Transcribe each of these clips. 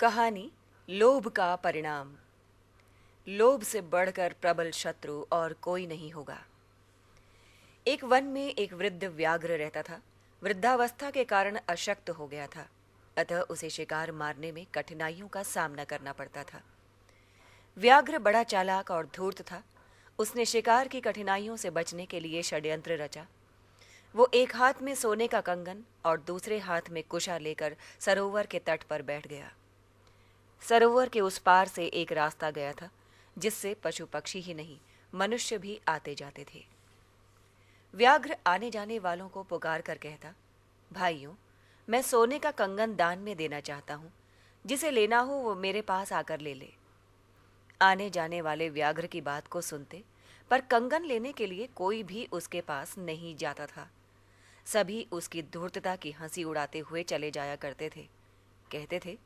कहानी लोभ का परिणाम। लोभ से बढ़कर प्रबल शत्रु और कोई नहीं होगा। एक वन में एक वृद्ध व्याघ्र रहता था। वृद्धावस्था के कारण अशक्त हो गया था, अतः उसे शिकार मारने में कठिनाइयों का सामना करना पड़ता था। व्याघ्र बड़ा चालाक और धूर्त था। उसने शिकार की कठिनाइयों से बचने के लिए षड्यंत्र रचा। वो एक हाथ में सोने का कंगन और दूसरे हाथ में कुशा लेकर सरोवर के तट पर बैठ गया। सरोवर के उस पार से एक रास्ता गया था, जिससे पशु पक्षी ही नहीं, मनुष्य भी आते जाते थे। व्याघ्र आने जाने वालों को पुकार कर कहता, भाइयों, मैं सोने का कंगन दान में देना चाहता हूं। जिसे लेना हो वो मेरे पास आकर ले ले। आने जाने वाले व्याघ्र की बात को सुनते, पर कंगन लेने के लिए कोई भी उसके पास नहीं जाता था। सभी उसकी धूर्तता की हंसी उड़ाते हुए चले जाया करते थे। कहते थे,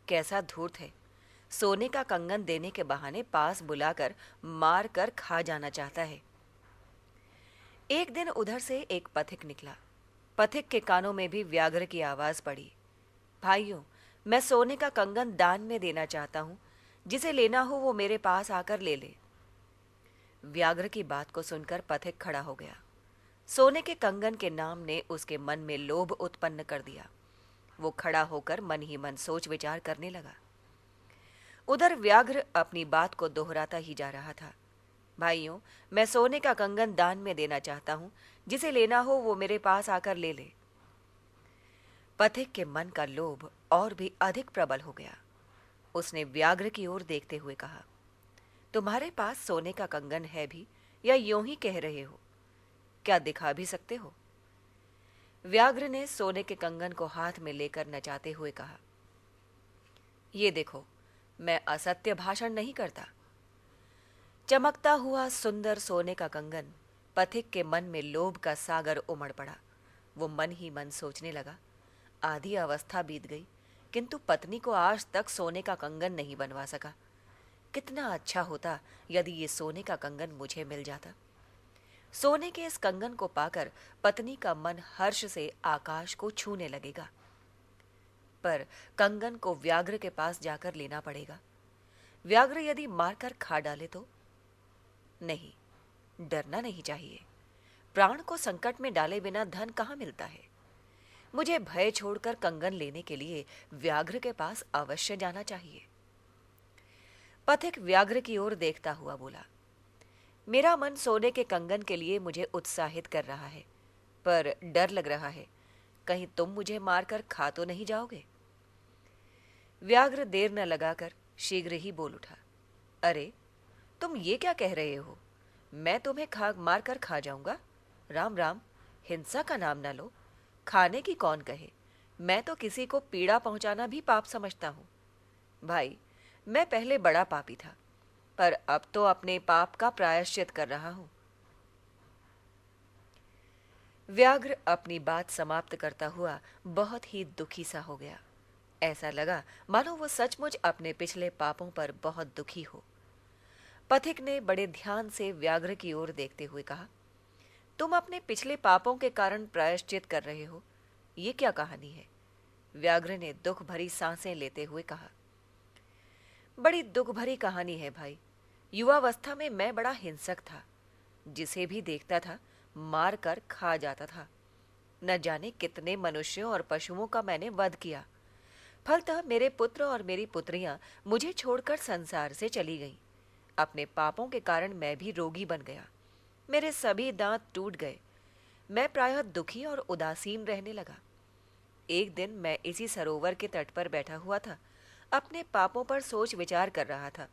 कैसा धूर्त है, सोने का कंगन देने के बहाने पास बुलाकर मार कर खा जाना चाहता है। एक दिन उधर से एक पथिक निकला। पथिक के कानों में भी व्याघ्र की आवाज पड़ी, भाइयों, मैं सोने का कंगन दान में देना चाहता हूं। जिसे लेना हो वो मेरे पास आकर ले ले। व्याघ्र की बात को सुनकर पथिक खड़ा हो गया। सोने के कंगन के नाम ने उसके मन में लोभ उत्पन्न कर दिया। वो खड़ा होकर मन ही मन सोच विचार करने लगा। उधर व्याघ्र अपनी बात को दोहराता ही जा रहा था, भाइयों, मैं सोने का कंगन दान में देना चाहता हूं। जिसे लेना हो वो मेरे पास आकर ले ले। पथिक के मन का लोभ और भी अधिक प्रबल हो गया। उसने व्याघ्र की ओर देखते हुए कहा, तुम्हारे पास सोने का कंगन है भी, या यूं ही कह रहे हो? क्या दिखा भी सकते हो? व्याघ्र ने सोने के कंगन को हाथ में लेकर नचाते हुए कहा, ये देखो, मैं असत्य भाषण नहीं करता। चमकता हुआ सुंदर सोने का कंगन पथिक के मन में लोभ का सागर उमड़ पड़ा। वो मन ही मन सोचने लगा, आधी अवस्था बीत गई, किंतु पत्नी को आज तक सोने का कंगन नहीं बनवा सका। कितना अच्छा होता यदि ये सोने का कंगन मुझे मिल जाता। सोने के इस कंगन को पाकर पत्नी का मन हर्ष से आकाश को छूने लगेगा। पर कंगन को व्याघ्र के पास जाकर लेना पड़ेगा। व्याघ्र यदि मारकर खा डाले तो? नहीं, डरना नहीं चाहिए। प्राण को संकट में डाले बिना धन कहाँ मिलता है। मुझे भय छोड़कर कंगन लेने के लिए व्याघ्र के पास अवश्य जाना चाहिए। पथिक व्याघ्र की ओर देखता हुआ बोला, मेरा मन सोने के कंगन के लिए मुझे उत्साहित कर रहा है, पर डर लग रहा है, कहीं तुम मुझे मारकर खा तो नहीं जाओगे। व्याघ्र देर न लगाकर शीघ्र ही बोल उठा, अरे, तुम ये क्या कह रहे हो? मैं तुम्हें मार कर खा जाऊंगा? राम राम, हिंसा का नाम न लो। खाने की कौन कहे, मैं तो किसी को पीड़ा पहुंचाना भी पाप समझता हूं। भाई, मैं पहले बड़ा पापी था, पर अब तो अपने पाप का प्रायश्चित कर रहा हूं। व्याघ्र अपनी बात समाप्त करता हुआ बहुत ही दुखी सा हो गया। ऐसा लगा मानो वो सचमुच अपने पिछले पापों पर बहुत दुखी हो। पथिक ने बड़े ध्यान से व्याघ्र की ओर देखते हुए कहा, तुम अपने पिछले पापों के कारण प्रायश्चित कर रहे हो, ये क्या कहानी है? व्याघ्र ने दुख भरी सांसें लेते हुए कहा, बड़ी दुख भरी कहानी है भाई। युवावस्था में मैं बड़ा हिंसक था। जिसे भी देखता था मार कर खा जाता था। न जाने कितने मनुष्यों और पशुओं का मैंने वध किया। फलतः मेरे पुत्र और मेरी पुत्रियां मुझे छोड़कर संसार से चली गईं। अपने पापों के कारण मैं भी रोगी बन गया। मेरे सभी दांत टूट गए। मैं प्रायः दुखी और उदासीन रहने लगा। एक दिन मैं इसी सरोवर के तट पर बैठा हुआ था, अपने पापों पर सोच विचार कर रहा था।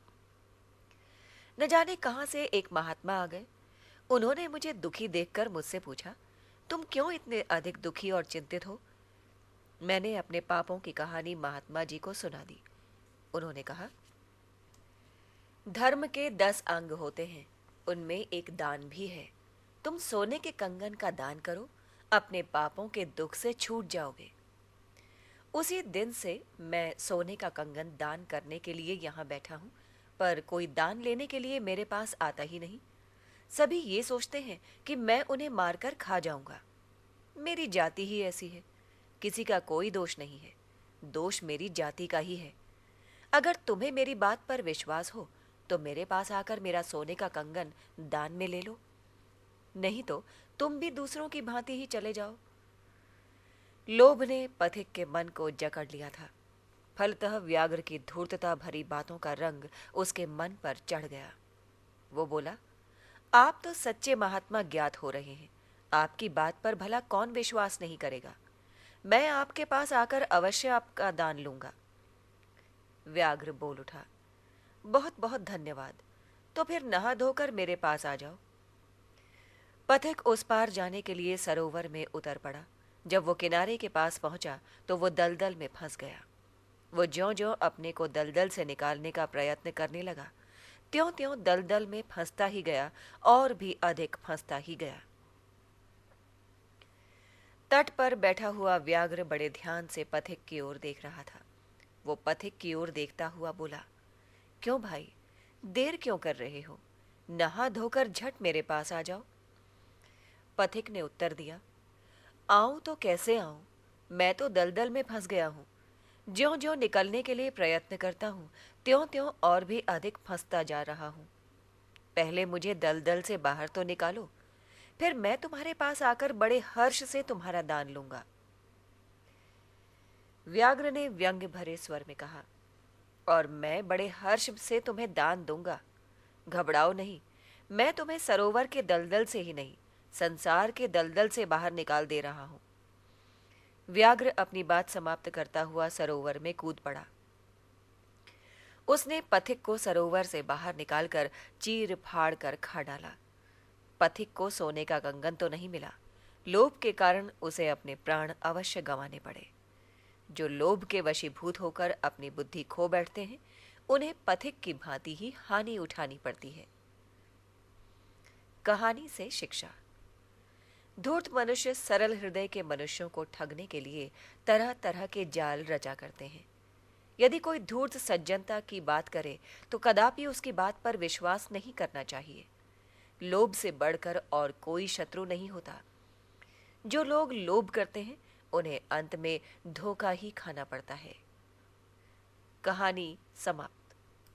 न जाने कहां से एक महात्मा आ गए। उन्होंने मुझे दुखी देखकर मुझसे पूछा, तुम क्यों इतने अधिक दुखी और चिंतित हो? मैंने अपने पापों की कहानी महात्मा जी को सुना दी। उन्होंने कहा, धर्म के 10 अंग होते हैं, उनमें एक दान भी है। तुम सोने के कंगन का दान करो, अपने पापों के दुख से छूट जाओगे। उसी दिन से मैं सोने का कंगन दान करने के लिए यहाँ बैठा हूँ, पर कोई दान लेने के लिए मेरे पास आता ही नहीं। सभी ये सोचते हैं कि मैं उन्हें मारकर खा जाऊंगा। मेरी जाति ही ऐसी है, किसी का कोई दोष नहीं है, दोष मेरी जाति का ही है। अगर तुम्हें मेरी बात पर विश्वास हो तो मेरे पास आकर मेरा सोने का कंगन दान में ले लो, नहीं तो तुम भी दूसरों की भांति ही चले जाओ। लोभ ने पथिक के मन को जकड़ लिया था। फलतः व्याघ्र की धूर्तता भरी बातों का रंग उसके मन पर चढ़ गया। वो बोला, आप तो सच्चे महात्मा ज्ञात हो रहे हैं, आपकी बात पर भला कौन विश्वास नहीं करेगा। मैं आपके पास आकर अवश्य आपका दान लूंगा। व्याघ्र बोल उठा, बहुत बहुत धन्यवाद, तो फिर नहा धोकर मेरे पास आ जाओ। पथिक उस पार जाने के लिए सरोवर में उतर पड़ा। जब वो किनारे के पास पहुंचा तो वो दलदल में फंस गया। वो ज्यों-ज्यों अपने को दलदल से निकालने का प्रयत्न करने लगा, त्यों-त्यों दलदल में फंसता ही गया और भी अधिक फंसता ही गया। तट पर बैठा हुआ व्याघ्र बड़े ध्यान से पथिक की ओर देख रहा था। वो पथिक की ओर देखता हुआ बोला, क्यों भाई, देर क्यों कर रहे हो? नहा धोकर झट मेरे पास आ जाओ। पथिक ने उत्तर दिया, आऊं तो कैसे आऊं, मैं तो दलदल में फंस गया हूं। ज्यों-ज्यों निकलने के लिए प्रयत्न करता हूं, त्यों-त्यों और भी अधिक फंसता जा रहा हूं। पहले मुझे दलदल से बाहर तो निकालो, फिर मैं तुम्हारे पास आकर बड़े हर्ष से तुम्हारा दान लूंगा। व्याघ्र ने व्यंग्य भरे स्वर में कहा, और मैं बड़े हर्ष से तुम्हें दान दूंगा। घबराओ नहीं, मैं तुम्हें सरोवर के दलदल से ही नहीं, संसार के दलदल से बाहर निकाल दे रहा हूं। व्याघ्र अपनी बात समाप्त करता हुआ सरोवर में कूद पड़ा। उसने पथिक को सरोवर से बाहर निकालकर चीर फाड़ कर खा डाला। पथिक को सोने का कंगन तो नहीं मिला। लोभ के कारण उसे अपने प्राण अवश्य गंवाने पड़े। जो लोभ के वशीभूत होकर अपनी बुद्धि खो बैठते हैं, उन्हें पथिक की भांति ही हानि उठानी पड़ती है। कहानी से शिक्षा। धूर्त मनुष्य सरल हृदय के मनुष्यों को ठगने के लिए तरह तरह के जाल रचा करते हैं। यदि कोई धूर्त सज्जनता की बात करे तो कदापि उसकी बात पर विश्वास नहीं करना चाहिए। लोभ से बढ़कर और कोई शत्रु नहीं होता। जो लोग लोभ करते हैं उन्हें अंत में धोखा ही खाना पड़ता है। कहानी समाप्त।